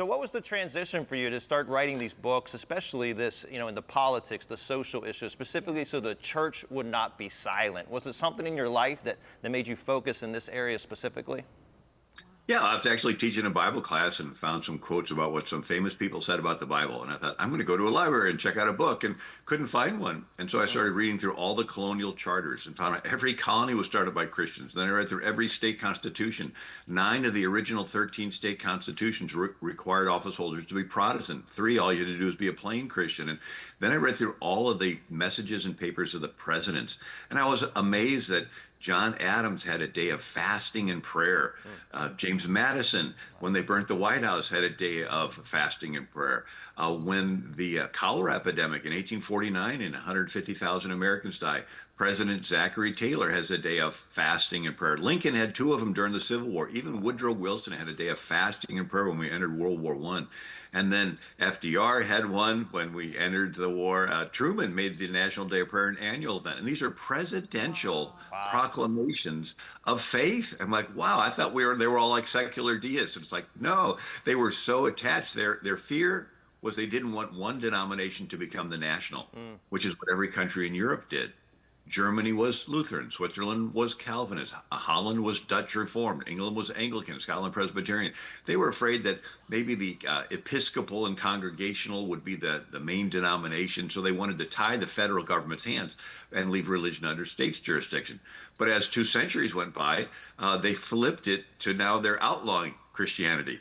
So what was the transition for you to start writing these books, especially this, in the politics, the social issues, specifically so the church would not be silent? Was it something in your life that made you focus in this area specifically? Yeah, I was actually teaching a Bible class and found some quotes about what some famous people said about the Bible. And I thought, I'm going to go to a library and check out a book and couldn't find one. And so I started reading through all the colonial charters and found out every colony was started by Christians. Then I read through every state constitution. 9 of the original 13 state constitutions required office holders to be Protestant. 3, all you had to do was be a plain Christian. And then I read through all of the messages and papers of the presidents. And I was amazed that John Adams had a day of fasting and prayer. James Madison, when they burnt the White House, had a day of fasting and prayer. When the cholera epidemic in 1849 and 150,000 Americans died, President Zachary Taylor has a day of fasting and prayer. Lincoln had 2 of them during the Civil War. Even Woodrow Wilson had a day of fasting and prayer when we entered World War I. And then FDR had one when we entered the war. Truman made the National Day of Prayer an annual event. And these are presidential proclamations of faith. I'm like, wow, I thought they were all like secular deists. It's like, no, they were so attached. Their fear was they didn't want one denomination to become the national, which is what every country in Europe did. Germany was Lutheran, Switzerland was Calvinist, Holland was Dutch Reformed, England was Anglican, Scotland Presbyterian. They were afraid that maybe the Episcopal and Congregational would be the main denomination, so they wanted to tie the federal government's hands and leave religion under state's jurisdiction. But as 2 centuries went by, they flipped it to now they're outlawing Christianity.